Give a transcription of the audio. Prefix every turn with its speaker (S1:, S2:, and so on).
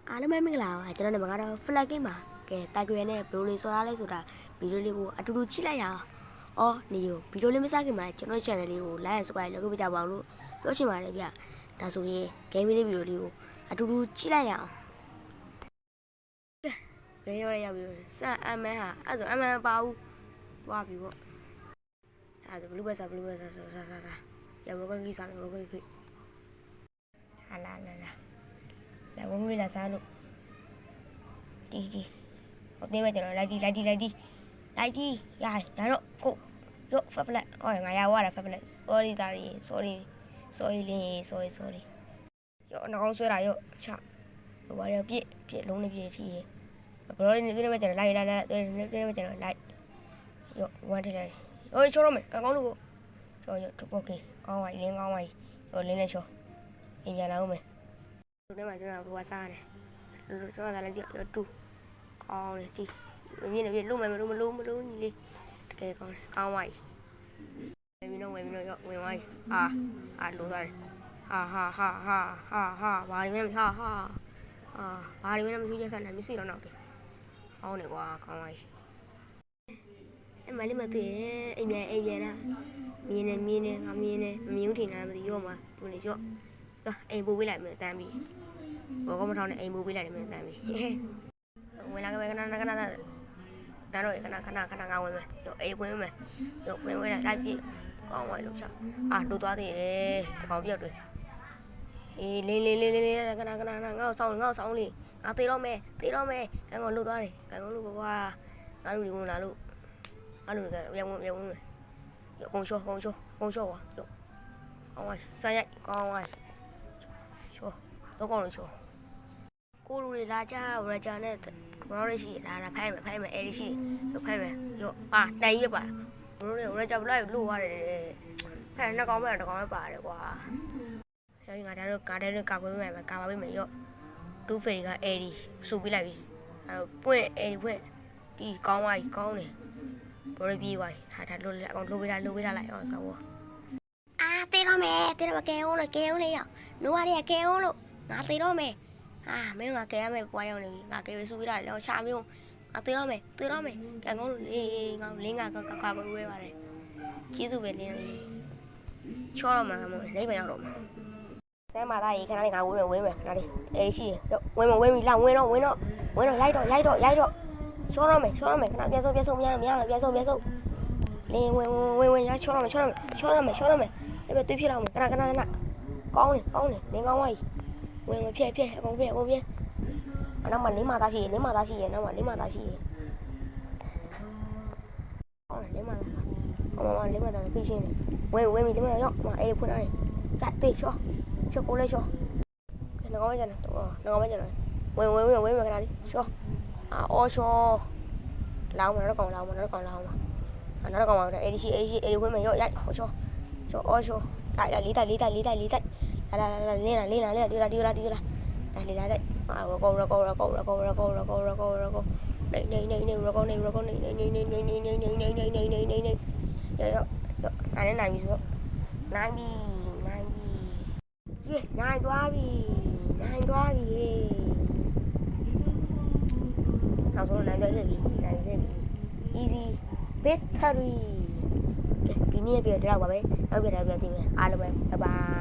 S1: အားလုံးပဲမင်္ဂလာပါကျွန်တော်တို့ကတော့ flag game ပါကဲတိုက်ခွဲနဲ့ဘယ်လိုလေးစော်ရလဲဆိုတာဗီဒီယိုလေးကိုအတူတူကြည့်လိုက်ရအောင်အော်နေရောဗီဒီယိုလေးမစခင်မှာကျွန်တော် channel လေးကို like and subscribe လုပ်ပေးကြပါအောင်လို့ပြောချင်ပါတယ်ဗျဒါဆိုရင် game လေးဗီဒီယိုလေးကိုအတူတူကြည့်လိုက်ရအောင်ကဲရောရပြီစအမန်းဟာအဲ့ဆိုအမန်းပါဘူးဝါပြီပေါ့အဲ့ဒါဘလူးဘက်စားရဘကောကြီးစားဘကောကြီးဟာလာလာဝငွေလာစားလို့ဒီဟိုတင်းမဲ့ကျွန်တော်လိုက်ဒီရိုက်ဒါတော့ကိုရော့ဖက်ဖလက်အော်ငါရဝါတာဖက်ဖလက် sorry ဒါရီ sorry လင်း sorry ရော့နှကောင်းဆွဲတာရော့ချဟိုဘာရောပြစ်လုံးနဲ့ပြစ်ထီးတယ်ဘရောနေတင်းမဲ့ကျွန်တော်လိုက်တင်းမဲ့ကျွန်တော်လိုက်ရော့ဝမ်းထလိုက်โอ้ยချိုးတော့မယ်ကောင်းလို့ကိုရော့โอเคကောင်းပါလင်းကောင်းပါရော့လင်းနဲ့ချိုးအင်ပြန်လာဦးမယ်ဒီထဲမှာကျွန်တော်ဘာစားတယ်ကျွန်တော်ကလည်းကြည့်တူကောင်းတယ်ဒီမြင်နေလို့မလို့ညီလေးတကယ်ကောင်းတယ်ကောင်းပါပြီဝယ်ပြီးတော့ရောက်ဝင်သွားပြီလိုသွားတယ်ဟာဘာတွေမှဘာတွေမှမထူးချက်ခံတယ်မျက်စိတော့နောက်တယ်ကောင်းတယ်ကွာကောင်းပါပြီအဲ့မလေးမတွေ့အိမ်ပြန်လားမြင်နေငါမြင်နေမမြင်ဘူးထင်တာမသိရော့မှာသူနေရော့အိမ်ပို့ပေးလိုက်မယ်တန်းပြီဘောကမထောင်းနဲ့အိမ်ပို့ပေးလိုက်တယ်မယ်တန်းပြီဝင်လာခဲ့မယ်ခဏဒါတော့ခဏငါဝင်မယ်ရောအိမ်ဝင်မယ်ရောဝင်လိုက်ပြီကောင်းပါလို့ချက်လို့သွားသေးတယ်အကောင်ပြောက်တယ်အေးလေးခဏငါ့ကိုဆောင်းလေးငါသေးတော့မယ်ကန်ကောင်လို့သွားတယ်ကန်ကောင်လို့ကွာငါတို့ဒီဝင်လာလို့ငါတို့ကပြန်ဝင်မယ်ရောကုန်းချောကွာရောကောင်းပါဆိုင်ရိုက်ကောင်းပါချောတော့ကောင်းလို့ချောကိုလူတွေလာကြရကြနဲ့ဘောရရှိလာဖိုင်မယ်အဲ့ဒီရှိရောဖိုင်မယ်ရောတိုင်ကြီးပဲပါဘရိုတွေရကြဘလိုက်လို့ရတယ်ဖဲနှစ်ကောင်ပဲတစ်ကောင်ပဲပါတယ်ကွာရောငါတို့ကားကာကွယ်မယ်ကာပါပေးမယ်ရောဒူးဖေကအဲ့ဒီဆူပေးလိုက်ပြီအဲ့တော့ပွင့်အဲ့ဒီပွင့်ဒီကောင်းသွားပြီကောင်းတယ်ဘောရပြေးသွားပြီဒါလို့အကောင်လိုပေးတာလိုက်အောင်ဆောင်းတေးတော့မယ်ကဲအောင်လေရောက်နိုးရတဲ့ကဲအောင်လို့ငါတေးတော့မယ်မင်းငါကဲရမယ်ပွားရောက်နေပြီငါကဲဆူပေးတာလေချာမျိုးငါတေးတော့မယ်ကဲကောင်းလို့ငါလင်းကကာကွယ်ဝဲပါတယ်ကျေးဇူးပဲလင်းချောတော့မှာမို့လိမ့်မရောက်တော့မှာဆဲမာသားရေခဏလေးငါဝင်းမယ်ခဏလေးအေးရှိဝင်ပြီလာဝင်တော့ရိုက်တော့ချောတော့မယ်ခဏပြန်ဆုံးမရပြန်ဆုံးလင်းဝင်ရချောတော့မယ်အဲ့ပဲတွေးဖြစ်တော့မယ်ခဏကောင်းတယ်လင်းကောင်းသွားပြီဝင်ဖြည့်အကုန်ဖြည့်နောက်မှလင်းမသားရှိရနောက်မှလင်းမသားရှိရလင်းမသားပြင်းရှင်းတယ်ဝင်ပြီလင်းမရောက်အဲ့ဖွင့်ရတယ်ကြက်တေးချောကိုလေးချောငါကောင်းကြတယ်ဝင်ခဏလေးချောအော်ချောလောင်းမတော့ကောင်းမှာအဲ့ဒီရှိအဲ့ဝင်မရောက်ရိုက်ချောအော်ချောလိုက်လေးတိုက်လာလင်းလာဒီလာလိုက်ကောရကောနေရကောအဲ့နိုင်ပြီဆိုနိုင်ပြီရေးနိုင်သွားပြီနောက်ဆုံးနိုင်ပြီ easy victory ဒီနေ့ပြတော့ပါပဲနောက်ပြတယ်ပြန်သိမယ်အားလုံးပဲ bye